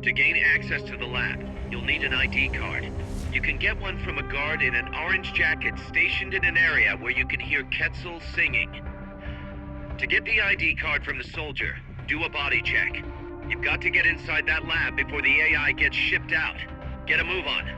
To gain access to the lab, you'll need an ID card. You can get one from a guard in an orange jacket stationed in an area where you can hear Quetzal singing. To get the ID card from the soldier, do a body check. You've got to get inside that lab before the AI gets shipped out. Get a move on.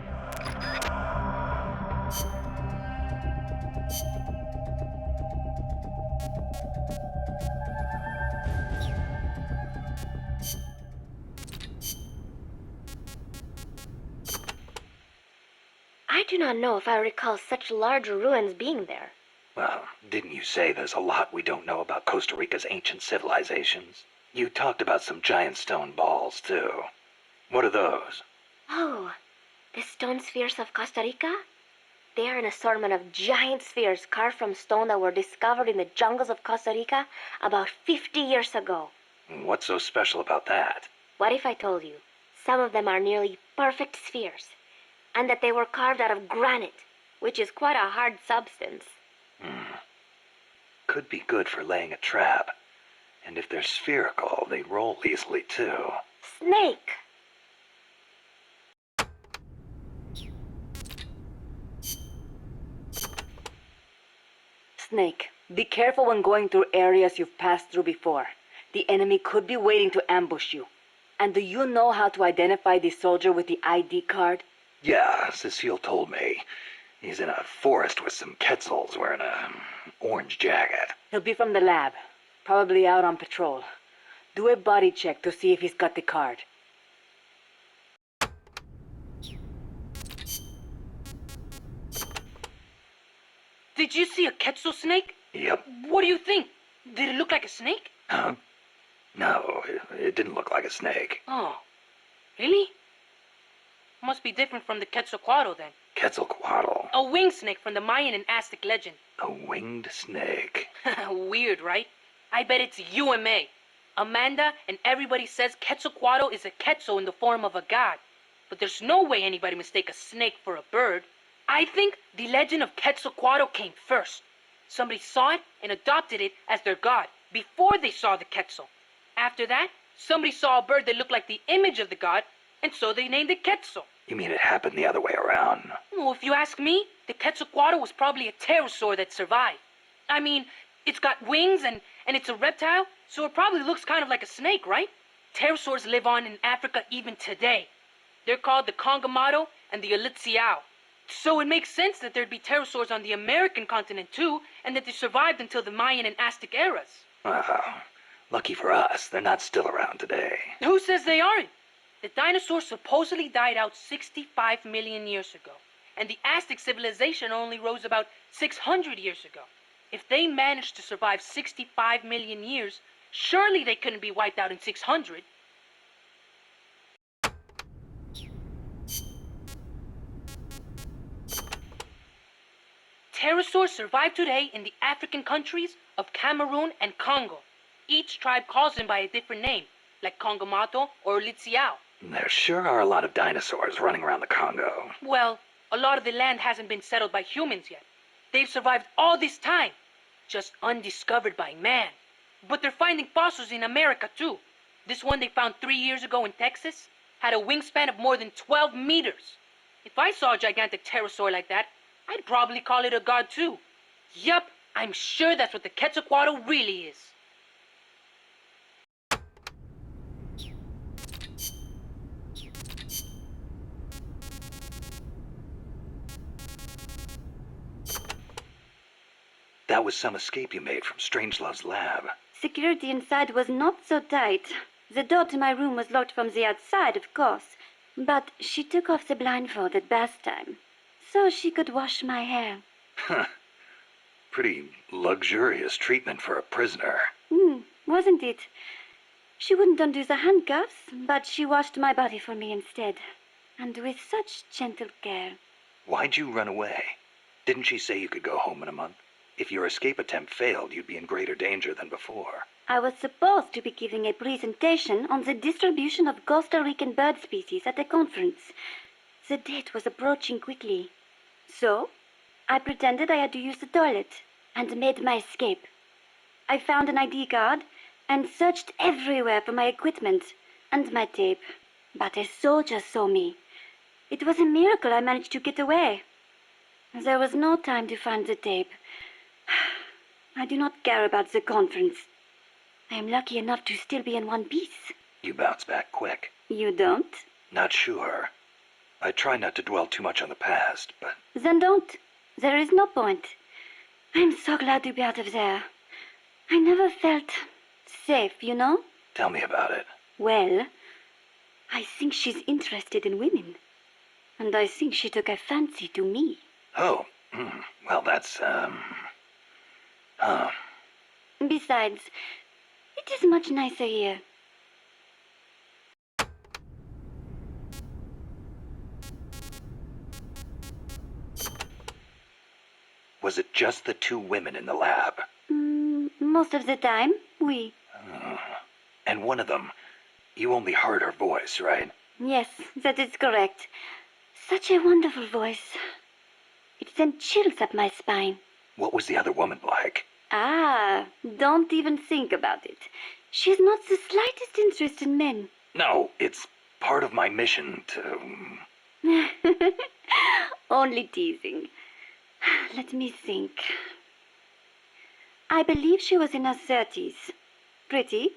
I do not know if I recall such large ruins being there. Well, didn't you say there's a lot we don't know about Costa Rica's ancient civilizations? You talked about some giant stone balls, too. What are those? Oh, the stone spheres of Costa Rica? They are an assortment of giant spheres carved from stone that were discovered in the jungles of Costa Rica about 50 years ago. What's so special about that? What if I told you some of them are nearly perfect spheres, and that they were carved out of granite, which is quite a hard substance? Could be good for laying a trap. And if they're spherical, they roll easily, too. Snake! Snake, be careful when going through areas you've passed through before. The enemy could be waiting to ambush you. And do you know how to identify the soldier with the ID card? Yeah, Cecile told me. He's in a forest with some Quetzals wearing a orange jacket. He'll be from the lab, probably out on patrol. Do a body check to see if he's got the card. Did you see a Quetzal snake? Yep. What do you think? Did it look like a snake? Huh? No, it didn't look like a snake. Oh, really? Must be different from the Quetzalcoatl then. Quetzalcoatl. A winged snake from the Mayan and Aztec legend. A winged snake. Weird, right? I bet it's UMA. Amanda and everybody says Quetzalcoatl is a Quetzal in the form of a god. But there's no way anybody mistake a snake for a bird. I think the legend of Quetzalcoatl came first. Somebody saw it and adopted it as their god before they saw the Quetzal. After that, somebody saw a bird that looked like the image of the god, and so they named it Quetzal. You mean it happened the other way around? Well, if you ask me, the Quetzalcoatl was probably a pterosaur that survived. I mean, it's got wings and it's a reptile, so it probably looks kind of like a snake, right? Pterosaurs live on in Africa even today. They're called the Kongamado and the Elitziao. So it makes sense that there'd be pterosaurs on the American continent too, and that they survived until the Mayan and Aztec eras. Well, lucky for us, they're not still around today. Who says they aren't? The dinosaurs supposedly died out 65 million years ago, and the Aztec civilization only rose about 600 years ago. If they managed to survive 65 million years, surely they couldn't be wiped out in 600. Pterosaurs survive today in the African countries of Cameroon and Congo. Each tribe calls them by a different name, like Congamato or Litziao. There sure are a lot of dinosaurs running around the Congo. Well, a lot of the land hasn't been settled by humans yet. They've survived all this time, just undiscovered by man. But they're finding fossils in America too. This one they found 3 years ago in Texas had a wingspan of more than 12 meters. If I saw a gigantic pterosaur like that, I'd probably call it a god too. Yup, I'm sure that's what the Quetzalcoatl really is. That was some escape you made from Strangelove's lab. Security inside was not so tight. The door to my room was locked from the outside, of course. But she took off the blindfold at bath time, so she could wash my hair. Huh. Pretty luxurious treatment for a prisoner. Wasn't it? She wouldn't undo the handcuffs, but she washed my body for me instead. And with such gentle care. Why'd you run away? Didn't she say you could go home in a month? If your escape attempt failed, you'd be in greater danger than before. I was supposed to be giving a presentation on the distribution of Costa Rican bird species at a conference. The date was approaching quickly. So, I pretended I had to use the toilet and made my escape. I found an ID card and searched everywhere for my equipment and my tape. but a soldier saw me. It was a miracle I managed to get away. There was no time to find the tape. I do not care about the conference. I am lucky enough to still be in one piece. You bounce back quick. You don't? Not sure. I try not to dwell too much on the past, but... Then don't. There is no point. I am so glad to be out of there. I never felt safe, you know? Tell me about it. Well, I think she's interested in women. And I think she took a fancy to me. Oh, well, that's, Besides, it is much nicer here. Was it just the two women in the lab? Most of the time, oui. And one of them, you only heard her voice, right? Yes, that is correct. Such a wonderful voice. It sent chills up my spine. What was the other woman like? Ah, don't even think about it. She has not the slightest interest in men. No, it's part of my mission to... Only teasing. Let me think. I believe she was in her 30s. Pretty,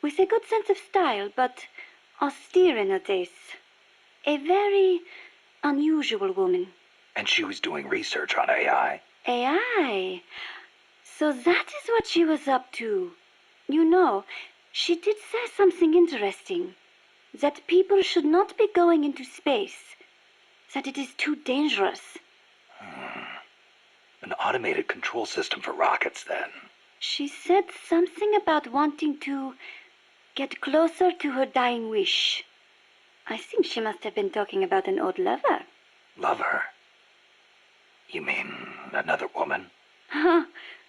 with a good sense of style, but austere in her tastes. A very unusual woman. And she was doing research on AI? AI? So that is what she was up to. You know, she did say something interesting. That people should not be going into space. That it is too dangerous. An automated control system for rockets, then. She said something about wanting to get closer to her dying wish. I think she must have been talking about an old lover. Lover? You mean another woman?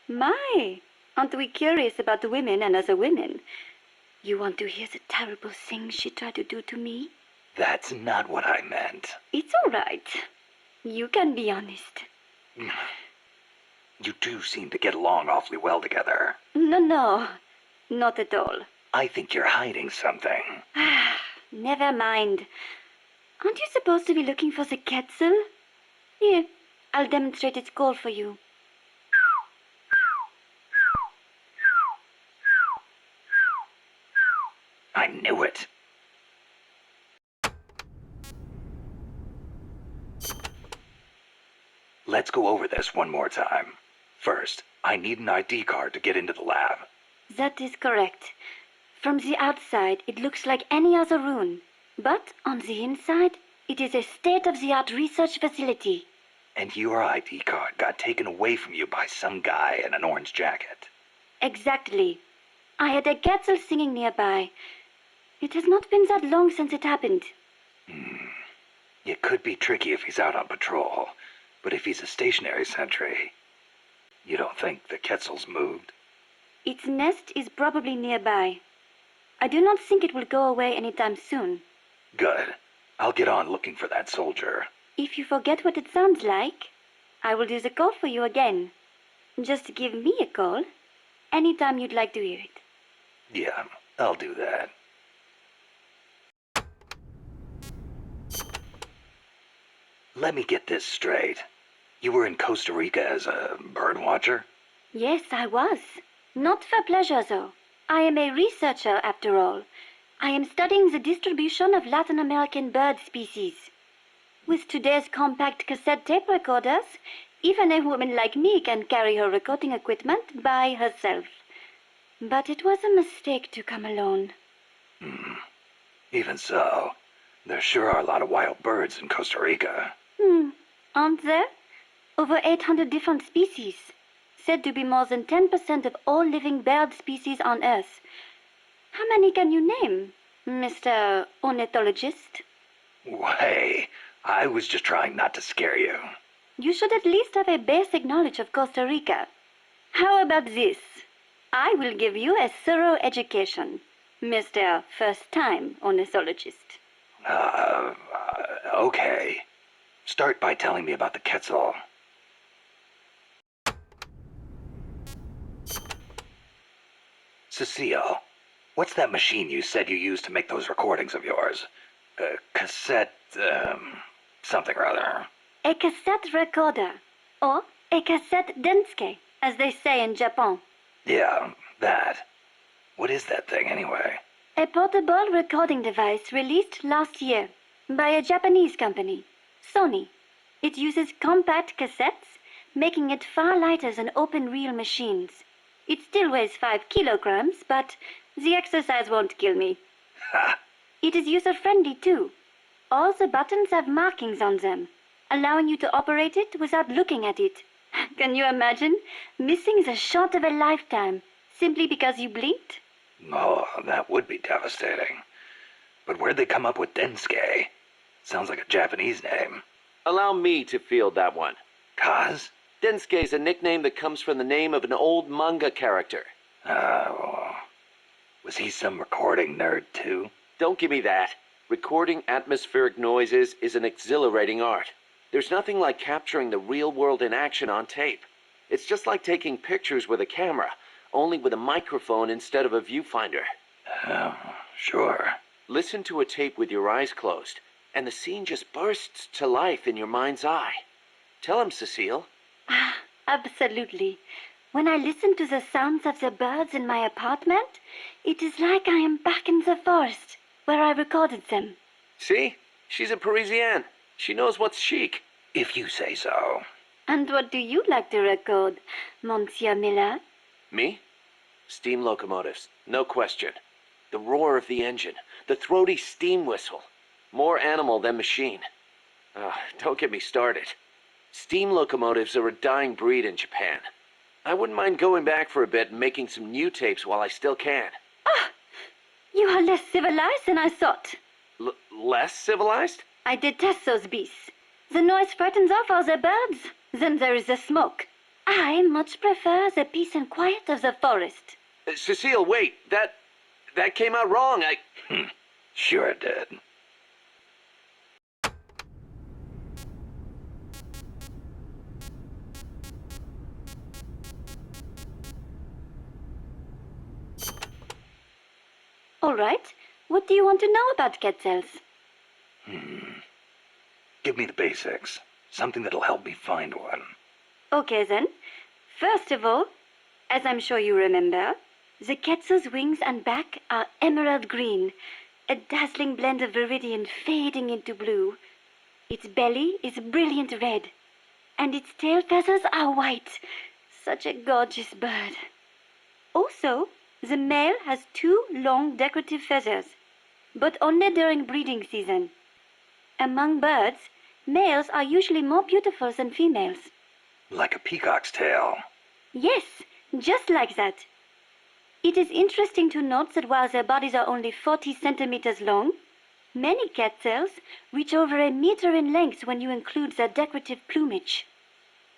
My, aren't we curious about the women and other women? You want to hear the terrible things she tried to do to me? That's not what I meant. It's all right. You can be honest. You two seem to get along awfully well together. No, not at all. I think you're hiding something. Never mind. Aren't you supposed to be looking for the Quetzal? Here, I'll demonstrate its call for you. I knew it. Let's go over this one more time. First, I need an ID card to get into the lab. That is correct. From the outside, it looks like any other room. But on the inside, it is a state-of-the-art research facility. And your ID card got taken away from you by some guy in an orange jacket. Exactly. I had a Quetzal singing nearby. It has not been that long since it happened. It could be tricky if he's out on patrol, but if he's a stationary sentry, you don't think the Quetzal's moved? Its nest is probably nearby. I do not think it will go away anytime soon. Good. I'll get on looking for that soldier. If you forget what it sounds like, I will do the call for you again. Just give me a call anytime you'd like to hear it. Yeah, I'll do that. Let me get this straight. You were in Costa Rica as a bird watcher? Yes, I was. Not for pleasure, though. I am a researcher, after all. I am studying the distribution of Latin American bird species. With today's compact cassette tape recorders, even a woman like me can carry her recording equipment by herself. But it was a mistake to come alone. Even so, there sure are a lot of wild birds in Costa Rica. Aren't there? Over 800 different species. Said to be more than 10% of all living bird species on Earth. How many can you name, Mr. Ornithologist? Hey, I was just trying not to scare you. You should at least have a basic knowledge of Costa Rica. How about this? I will give you a thorough education, Mr. First-Time Ornithologist. Okay. Start by telling me about the Quetzal. Cecile, what's that machine you said you used to make those recordings of yours? Cassette, something or other. A cassette recorder, or a cassette denske, as they say in Japan. Yeah, that. What is that thing anyway? A portable recording device released last year by a Japanese company, Sony. It uses compact cassettes, making it far lighter than open-reel machines. It still weighs 5 kilograms, but the exercise won't kill me. Ha! It is user-friendly too. All the buttons have markings on them, allowing you to operate it without looking at it. Can you imagine missing the shot of a lifetime simply because you blinked? Oh, that would be devastating. But where'd they come up with Densuke? Sounds like a Japanese name. Allow me to field that one. Kaz? Densuke is a nickname that comes from the name of an old manga character. Oh. Was he some recording nerd too? Don't give me that. Recording atmospheric noises is an exhilarating art. There's nothing like capturing the real world in action on tape. It's just like taking pictures with a camera, only with a microphone instead of a viewfinder. Oh, sure. Listen to a tape with your eyes closed, and the scene just bursts to life in your mind's eye. Tell him, Cecile. Ah, absolutely. When I listen to the sounds of the birds in my apartment, it is like I am back in the forest where I recorded them. See? She's a Parisienne. She knows what's chic. If you say so. And what do you like to record, Monsieur Miller? Me? Steam locomotives, no question. The roar of the engine, the throaty steam whistle. More animal than machine. Don't get me started. Steam locomotives are a dying breed in Japan. I wouldn't mind going back for a bit and making some new tapes while I still can. Ah! You are less civilized than I thought. Less civilized? I detest those beasts. The noise frightens off all the birds. Then there is the smoke. I much prefer the peace and quiet of the forest. Cecile, wait. That came out wrong. Sure it did. All right. What do you want to know about Quetzals? Give me the basics. Something that'll help me find one. Okay then. First of all, as I'm sure you remember, the Quetzal's wings and back are emerald green, a dazzling blend of viridian fading into blue. Its belly is brilliant red, and its tail feathers are white. Such a gorgeous bird. Also, the male has 2 long decorative feathers, but only during breeding season. Among birds, males are usually more beautiful than females. Like a peacock's tail. Yes, just like that. It is interesting to note that while their bodies are only 40 centimeters long, many quetzals reach over a meter in length when you include their decorative plumage.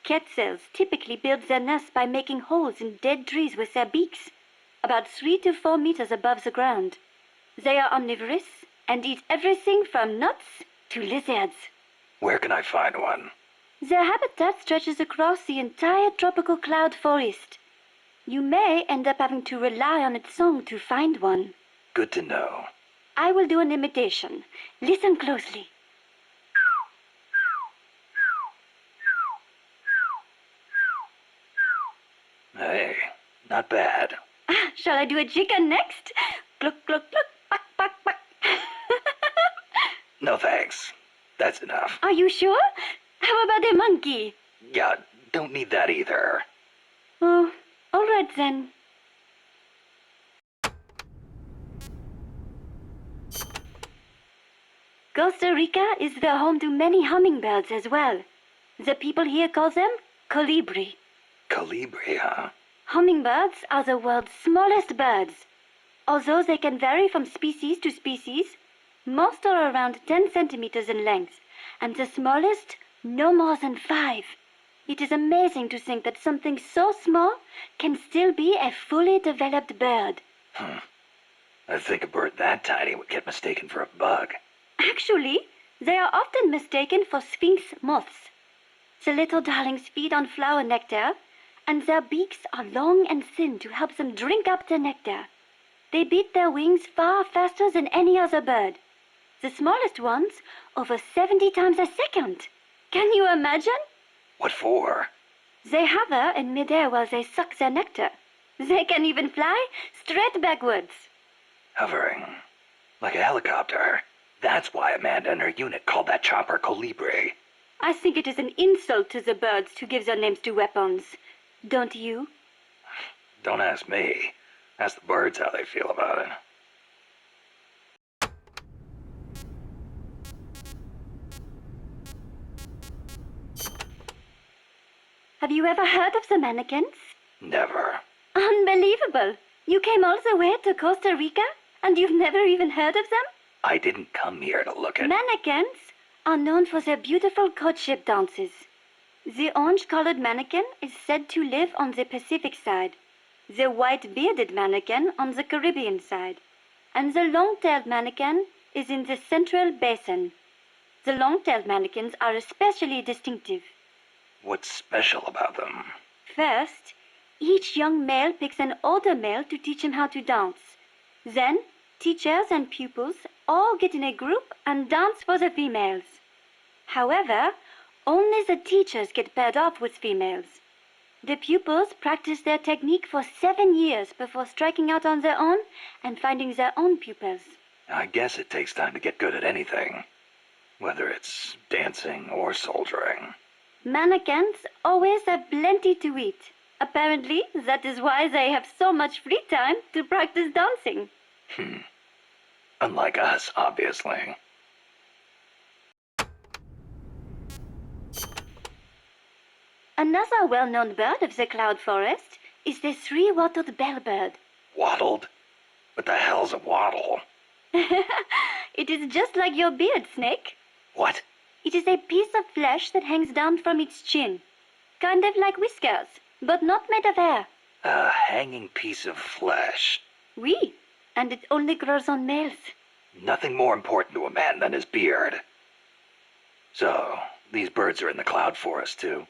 Quetzals typically build their nests by making holes in dead trees with their beaks, about 3 to 4 meters above the ground. They are omnivorous and eat everything from nuts to lizards. Where can I find one? Their habitat stretches across the entire tropical cloud forest. You may end up having to rely on its song to find one. Good to know. I will do an imitation. Listen closely. Hey, not bad. Shall I do a chicken next? Cluck, cluck, cluck, quack, quack, quack. No thanks. That's enough. Are you sure? How about a monkey? Yeah, don't need that either. Oh, all right then. Costa Rica is the home to many hummingbirds as well. The people here call them colibri. Colibri, huh? Hummingbirds are the world's smallest birds. Although they can vary from species to species, most are around 10 centimeters in length, and the smallest no more than 5. It is amazing to think that something so small can still be a fully developed bird. I think a bird that tiny would get mistaken for a bug. Actually, they are often mistaken for sphinx moths. The little darlings feed on flower nectar, and their beaks are long and thin to help them drink up the nectar. They beat their wings far faster than any other bird. the smallest ones, over 70 times a second. Can you imagine? What for? They hover in midair while they suck their nectar. They can even fly straight backwards. Hovering. Like a helicopter. That's why Amanda and her unit called that chopper Colibri. I think it is an insult to the birds to give their names to weapons. Don't you? Don't ask me. Ask the birds how they feel about it. Have you ever heard of the mannequins? Never. Unbelievable! You came all the way to Costa Rica and you've never even heard of them? I didn't come here to look at... Mannequins are known for their beautiful courtship dances. The orange-colored mannequin is said to live on the Pacific side, the white-bearded mannequin on the Caribbean side, and the long-tailed mannequin is in the Central Basin. The long-tailed mannequins are especially distinctive. What's special about them? First, each young male picks an older male to teach him how to dance. Then, teachers and pupils all get in a group and dance for the females. However, only the teachers get paired off with females. The pupils practice their technique for 7 years before striking out on their own and finding their own pupils. I guess it takes time to get good at anything. Whether it's dancing or soldiering. Mannequins always have plenty to eat. Apparently, that is why they have so much free time to practice dancing. Unlike us, obviously. Another well-known bird of the cloud forest is the three-wattled bellbird. Wattled? What the hell's a wattle? It is just like your beard, Snake. What? It is a piece of flesh that hangs down from its chin. Kind of like whiskers, but not made of hair. A hanging piece of flesh. Oui, and it only grows on males. Nothing more important to a man than his beard. So, these birds are in the cloud forest too?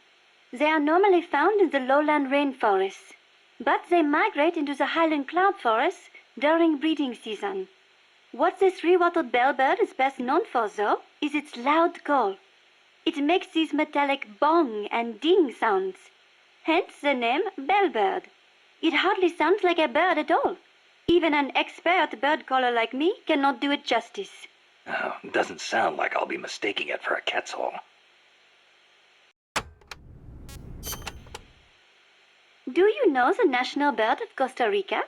They are normally found in the lowland rainforests, but they migrate into the highland cloud forests during breeding season. What the three-wattled bellbird is best known for, though, is its loud call. It makes these metallic bong and ding sounds, hence the name bellbird. It hardly sounds like a bird at all. Even an expert bird caller like me cannot do it justice. Oh, doesn't sound like I'll be mistaking it for a quetzal. Do you know the national bird of Costa Rica?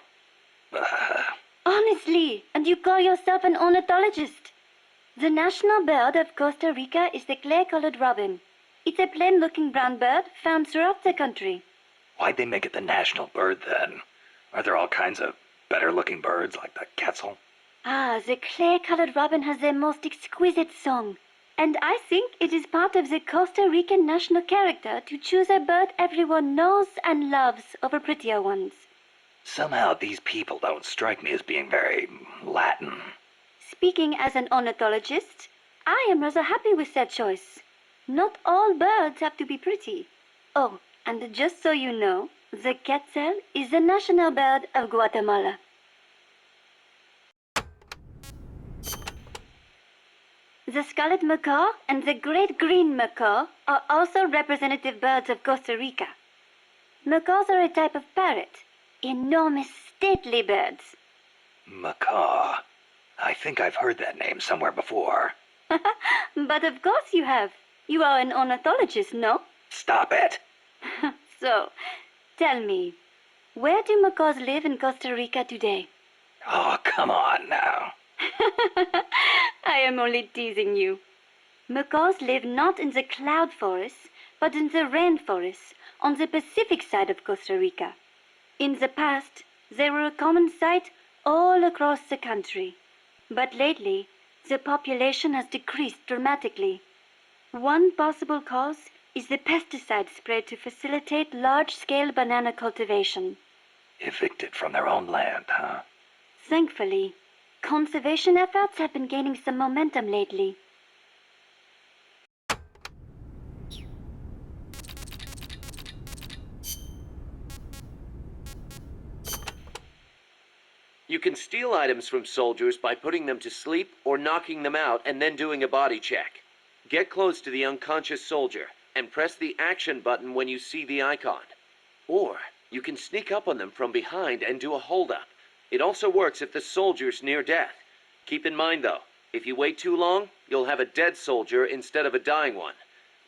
Honestly, and you call yourself an ornithologist? The national bird of Costa Rica is the clay-colored robin. It's a plain-looking brown bird found throughout the country. Why'd they make it the national bird then? Are there all kinds of better-looking birds like the quetzal? Ah, the clay-colored robin has the most exquisite song. And I think it is part of the Costa Rican national character to choose a bird everyone knows and loves over prettier ones. Somehow these people don't strike me as being very Latin. Speaking as an ornithologist, I am rather happy with that choice. Not all birds have to be pretty. Oh, and just so you know, the quetzal is the national bird of Guatemala. The scarlet macaw and the great green macaw are also representative birds of Costa Rica. Macaws are a type of parrot, enormous, stately birds. Macaw. I think I've heard that name somewhere before. But of course you have. You are an ornithologist, no? Stop it! So, tell me, where do macaws live in Costa Rica today? Oh, come on now. I am only teasing you. Macaws live not in the cloud forests, but in the rainforests on the Pacific side of Costa Rica. In the past, they were a common sight all across the country. But lately, the population has decreased dramatically. One possible cause is the pesticide sprayed to facilitate large-scale banana cultivation. Evicted from their own land, huh? Thankfully, conservation efforts have been gaining some momentum lately. You can steal items from soldiers by putting them to sleep or knocking them out and then doing a body check. Get close to the unconscious soldier and press the action button when you see the icon. Or you can sneak up on them from behind and do a holdup. It also works if the soldier's near death. Keep in mind though, if you wait too long, you'll have a dead soldier instead of a dying one.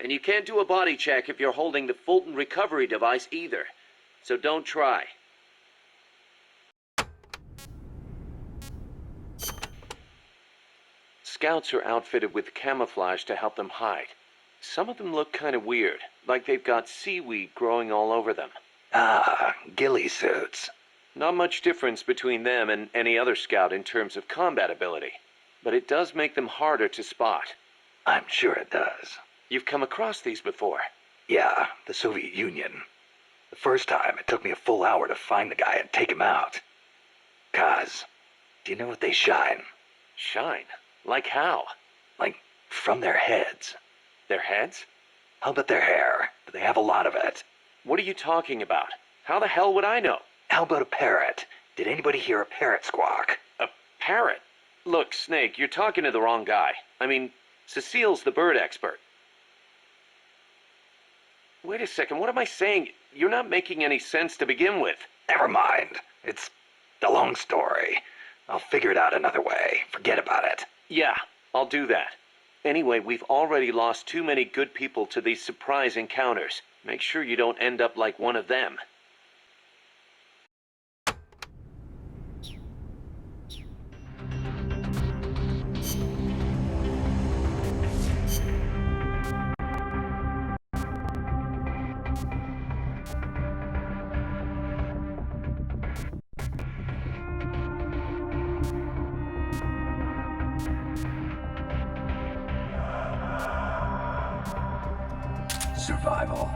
And you can't do a body check if you're holding the Fulton recovery device either. So don't try. Scouts are outfitted with camouflage to help them hide. Some of them look kind of weird, like they've got seaweed growing all over them. Ah, ghillie suits. Not much difference between them and any other scout in terms of combat ability, but it does make them harder to spot. I'm sure it does. You've come across these before. Yeah, the Soviet Union. The first time, it took me a full hour to find the guy and take him out. Kaz, do you know what they shine? Shine? Like how? Like, from their heads. Their heads? How about their hair? Do they have a lot of it? What are you talking about? How the hell would I know? How about a parrot? Did anybody hear a parrot squawk? A parrot? Look, Snake, you're talking to the wrong guy. I mean, Cecile's the bird expert. Wait a second, what am I saying? You're not making any sense to begin with. Never mind. It's a long story. I'll figure it out another way. Forget about it. Yeah, I'll do that. Anyway, we've already lost too many good people to these surprise encounters. Make sure you don't end up like one of them. Survival.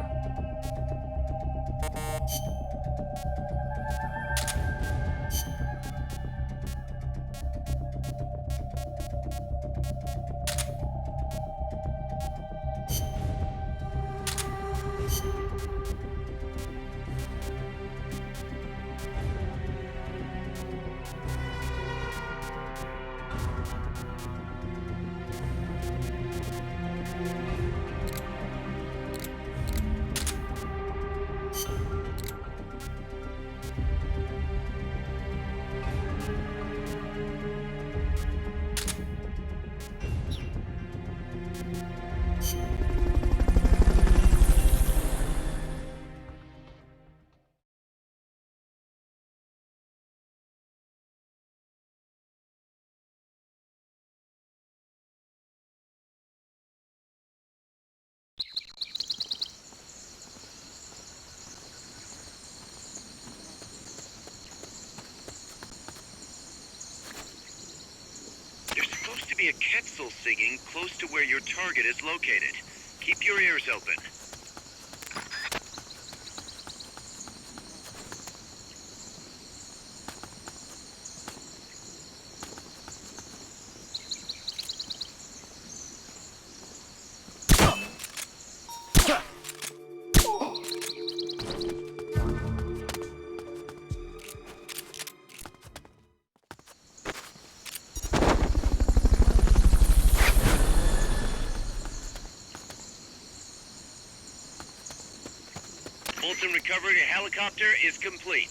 There's supposed to be a Quetzal singing close to where your target is located. Keep your ears open. Fulton recovery helicopter is complete.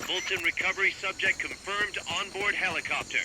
Fulton recovery subject confirmed onboard helicopter.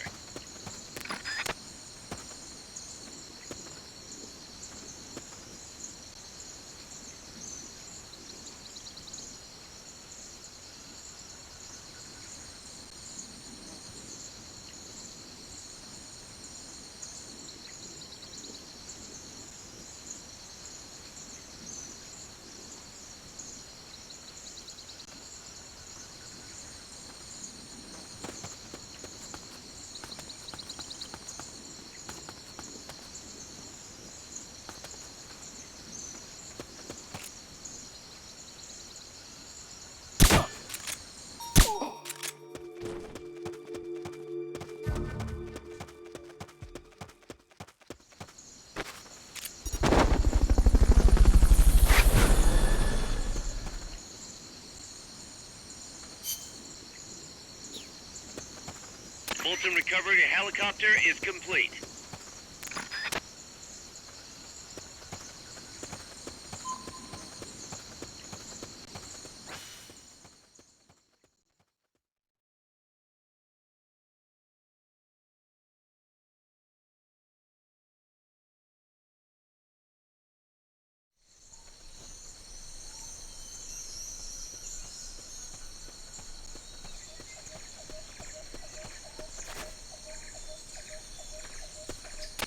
Fulton recovery helicopter is complete.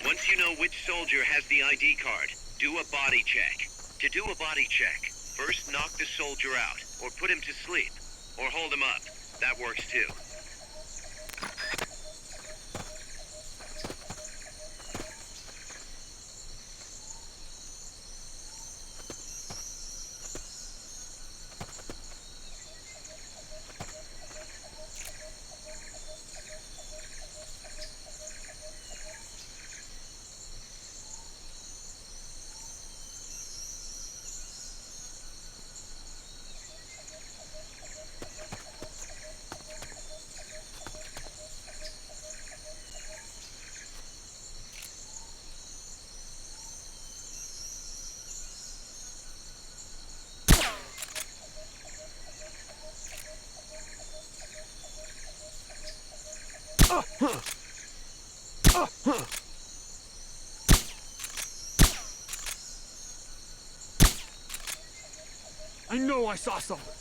Once you know which soldier has the ID card, do a body check. To do a body check, first knock the soldier out, or put him to sleep, or hold him up. That works too. I know I saw something.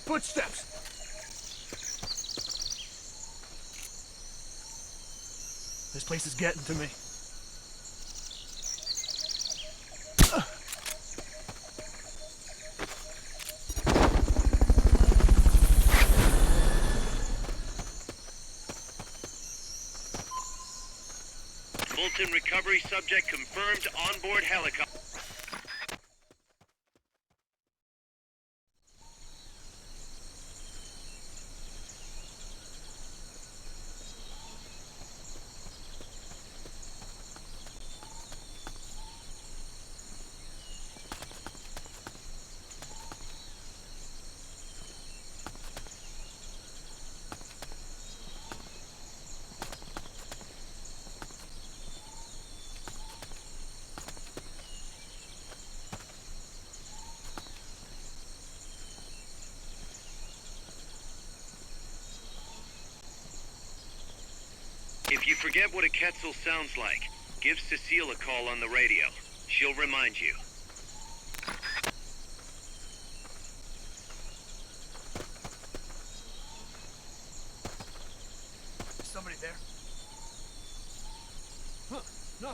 Footsteps! This place is getting to me. Fulton recovery subject confirmed onboard helicopter. If you forget what a Quetzal sounds like, give Cecile a call on the radio. She'll remind you. Is somebody there? Huh, no.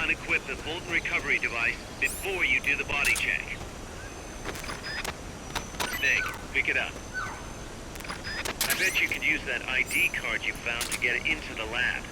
unequip the Fulton recovery device before you do the body check. Snake, pick it up. I bet you could use that ID card you found to get into the lab.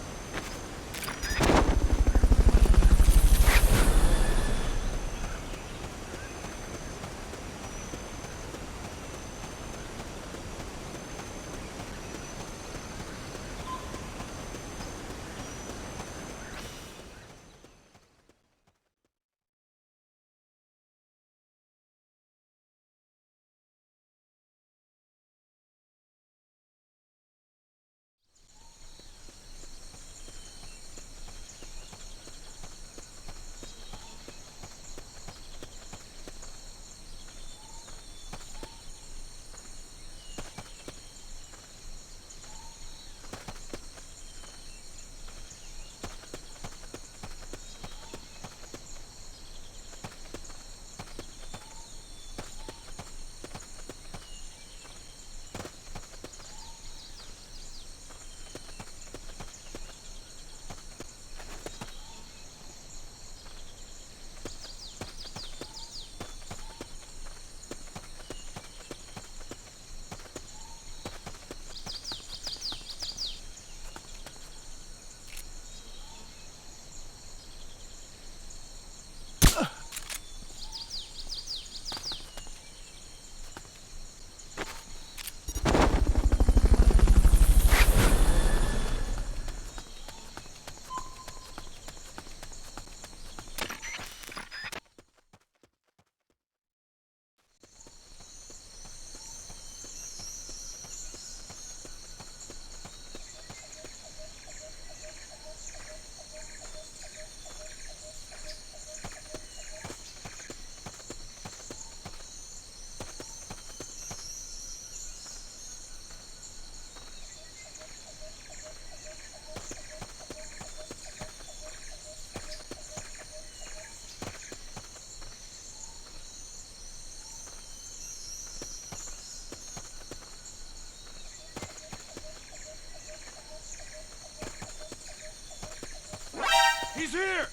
He's here!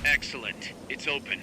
Excellent. It's open.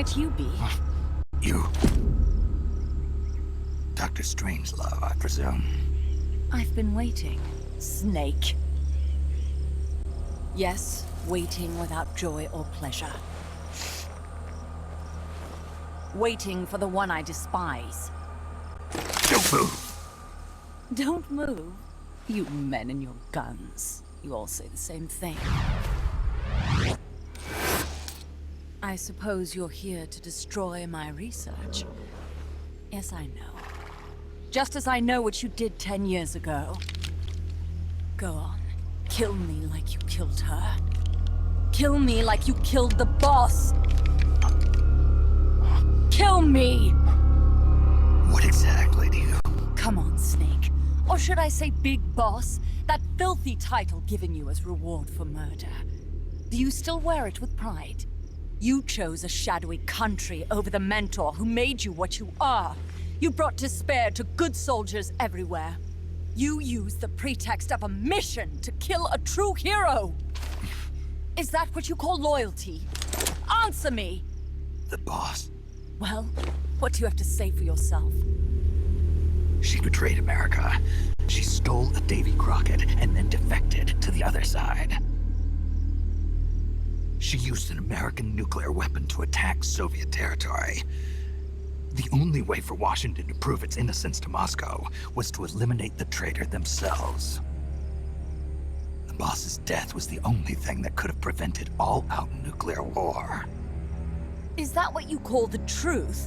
might you be? You. Dr. Strangelove, I presume. I've been waiting, Snake. Yes, waiting without joy or pleasure. Waiting for the one I despise. Don't move! Don't move. You men and your guns. You all say the same thing. I suppose you're here to destroy my research. Yes, I know. Just as I know what you did 10 years ago. Go on. Kill me like you killed her. Kill me like you killed the boss. Kill me! What exactly do you... Come on, Snake. Or should I say Big Boss? That filthy title given you as reward for murder. Do you still wear it with pride? You chose a shadowy country over the mentor who made you what you are. You brought despair to good soldiers everywhere. You used the pretext of a mission to kill a true hero. Is that what you call loyalty? Answer me! The boss. Well, what do you have to say for yourself? She betrayed America. She stole a Davy Crockett and then defected to the other side. She used an American nuclear weapon to attack Soviet territory. The only way for Washington to prove its innocence to Moscow was to eliminate the traitor themselves. The boss's death was the only thing that could have prevented all-out nuclear war. Is that what you call the truth?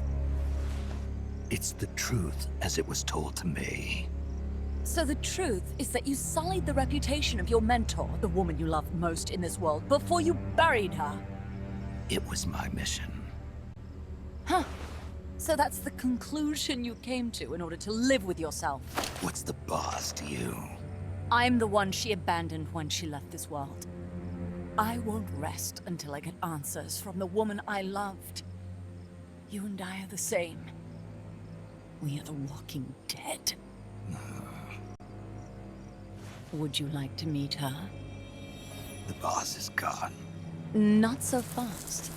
It's the truth as it was told to me. So the truth is that you sullied the reputation of your mentor, the woman you loved most in this world, before you buried her. It was my mission. Huh. So that's the conclusion you came to in order to live with yourself. What's the boss to you? I'm the one she abandoned when she left this world. I won't rest until I get answers from the woman I loved. You and I are the same. We are the walking dead. Would you like to meet her? The boss is gone. Not so fast.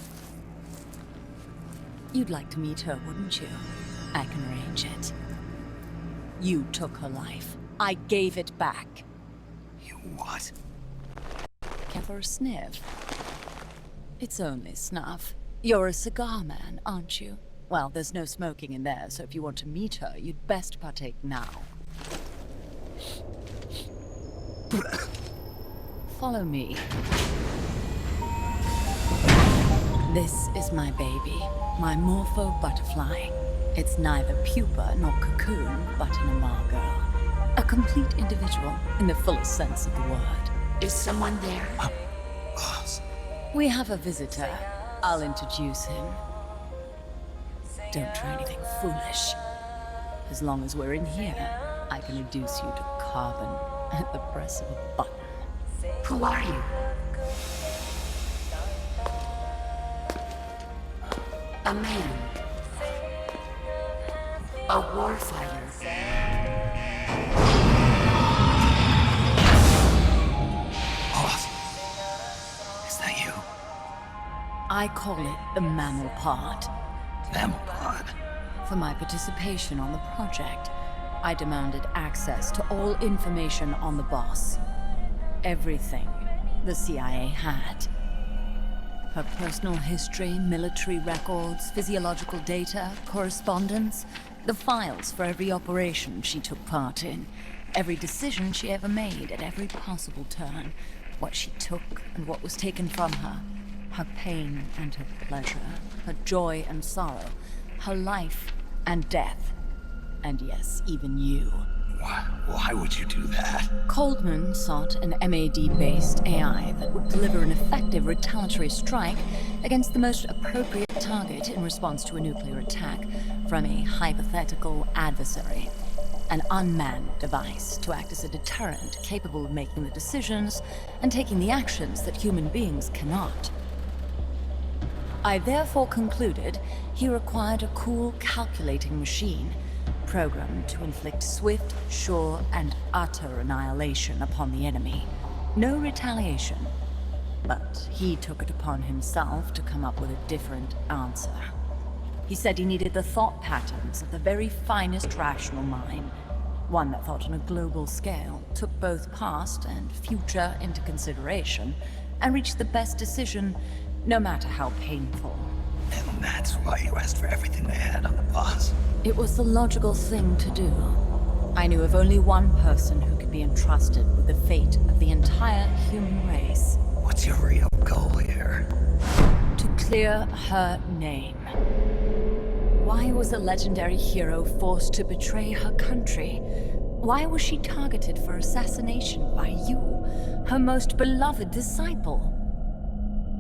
You'd like to meet her, wouldn't you? I can arrange it. You took her life. I gave it back. You what? Care for a sniff? It's only snuff. You're a cigar man, aren't you? Well, there's no smoking in there, so if you want to meet her, you'd best partake now. Follow me. This is my baby, my morpho butterfly. It's neither pupa nor cocoon, but an Amargo. A complete individual, in the fullest sense of the word. Is someone there? Boss. We have a visitor. I'll introduce him. Don't try anything foolish. As long as we're in here, I can reduce you to carbon at the press of a button. Who are you? A man. A warfighter. Boss. Is that you? I call it the mammal pod. Mammal pod. For my participation on the project, I demanded access to all information on the boss. Everything the CIA had. Her personal history, military records, physiological data, correspondence, the files for every operation she took part in, every decision she ever made at every possible turn, what she took and what was taken from her, her pain and her pleasure, her joy and sorrow, her life and death, and yes, even you. Why would you do that? Coldman sought an MAD-based AI that would deliver an effective retaliatory strike against the most appropriate target in response to a nuclear attack from a hypothetical adversary. An unmanned device to act as a deterrent capable of making the decisions and taking the actions that human beings cannot. I therefore concluded he required a cool, calculating machine programmed to inflict swift, sure, and utter annihilation upon the enemy. No retaliation. But he took it upon himself to come up with a different answer. He said he needed the thought patterns of the very finest rational mind, one that thought on a global scale, took both past and future into consideration, and reached the best decision, no matter how painful. And that's why you asked for everything they had on the boss. It was the logical thing to do. I knew of only one person who could be entrusted with the fate of the entire human race. What's your real goal here? To clear her name. Why was a legendary hero forced to betray her country? Why was she targeted for assassination by you, her most beloved disciple?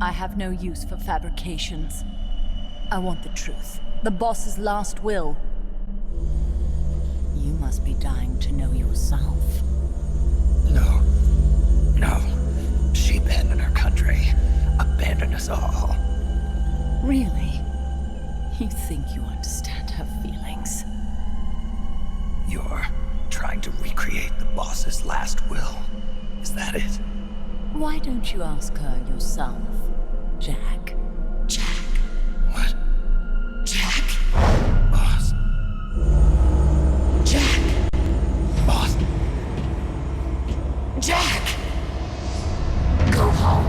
I have no use for fabrications. I want the truth. The boss's last will. You must be dying to know yourself. No. No. She abandoned her country. Abandoned us all. Really? You think you understand her feelings? You're trying to recreate the boss's last will. Is that it? Why don't you ask her yourself, Jack? Jack. What? Jack. Boss. Jack. Boss. Jack. Go home.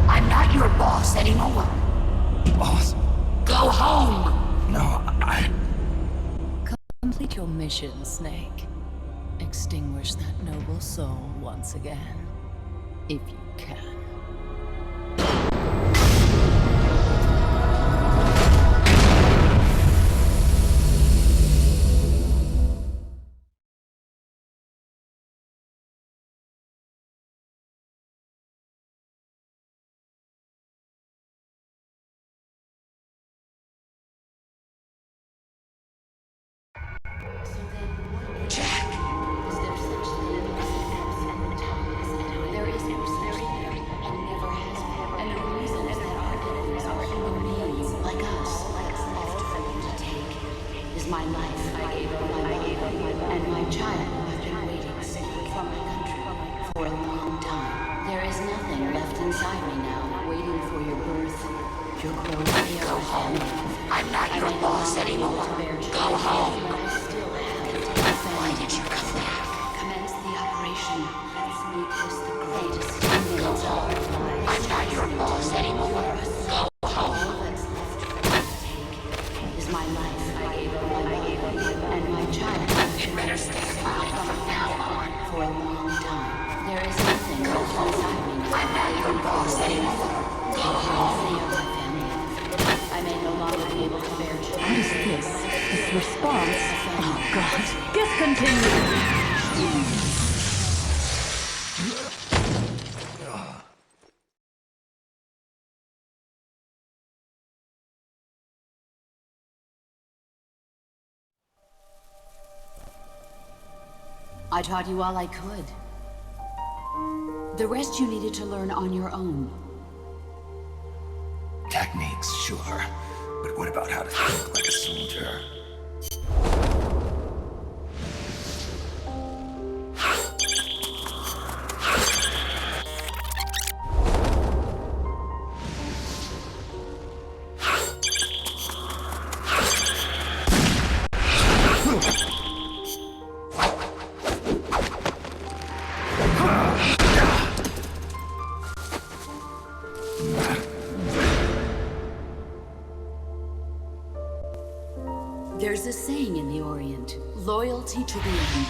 I'm not your boss anymore. Boss. Go home. No, I... Complete your mission, Snake. Extinguish that noble soul once again. If you can. Jack. Like us, is my life. I gave up and my child have been waiting for my country for a long time. There is nothing left inside me now, waiting for your birth, your growth. Go home. I'm not your boss anymore. Go home. I still have. Why did you come back? Commence the operation. Let's make this the greatest minutes of our lives. I'm not your boss anymore. Go home. All that's left to take is my life. I gave up and my child. You better stay alive from now on. For a long time. There is nothing left inside me now. I'm not your boss anymore. Go home. My family. I may no longer be able to bear children. What is this? This response? Oh, God. Discontinue! I taught you all I could. The rest you needed to learn on your own. Techniques, sure. But what about how to think like a soldier? There's a saying in the Orient, loyalty to the end.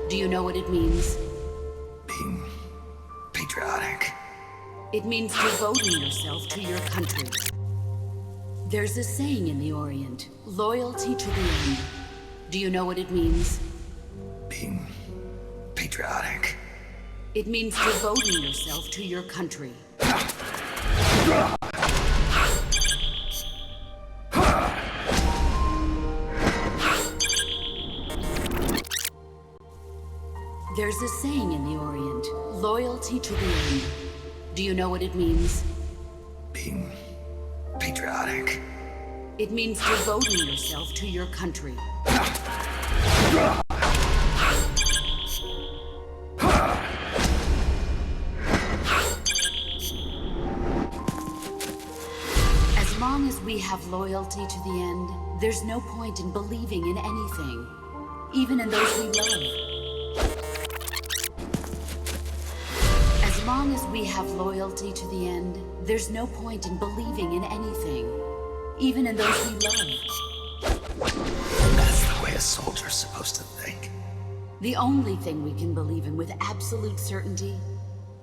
Do you know what it means? Being patriotic. It means devoting yourself to your country. There's a saying in the Orient, loyalty to the end. Do you know what it means? Being patriotic. It means devoting yourself to your country. There's a saying in the Orient, loyalty to the end. Do you know what it means? Being patriotic. It means devoting yourself to your country. have loyalty to the end, there's no point in believing in anything, even in those we love. As long as we have loyalty to the end, there's no point in believing in anything, even in those we love. And that's the way a soldier's supposed to think. The only thing we can believe in with absolute certainty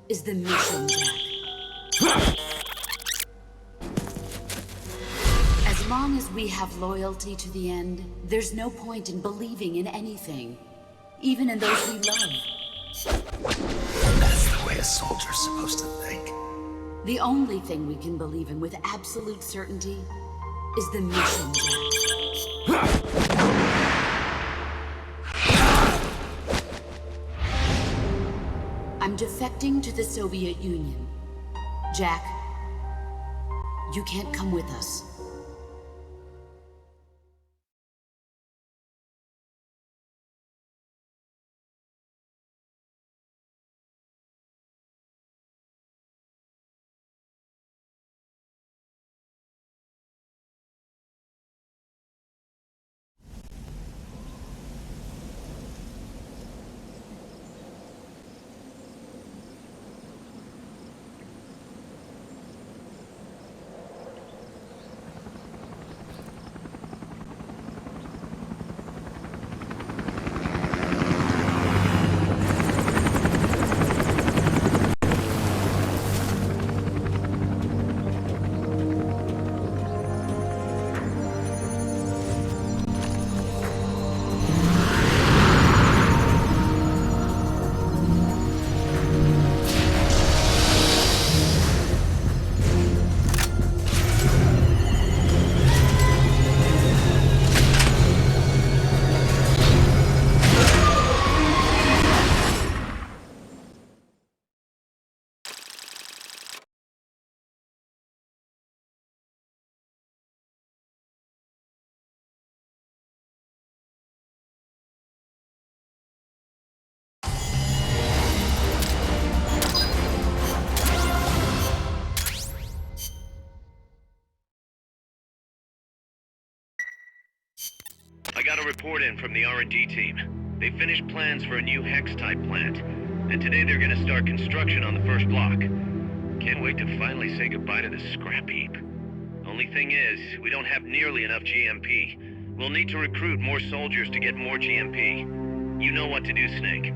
is the mission, Jack. As long as we have loyalty to the end, there's no point in believing in anything, even in those we love. And that's the way a soldier's supposed to think. The only thing we can believe in with absolute certainty is the mission, Jack. I'm defecting to the Soviet Union. Jack, you can't come with us. I got a report in from the R&D team. They finished plans for a new Hex-type plant, and today they're gonna start construction on the first block. Can't wait to finally say goodbye to this scrap heap. Only thing is, we don't have nearly enough GMP. We'll need to recruit more soldiers to get more GMP. You know what to do, Snake.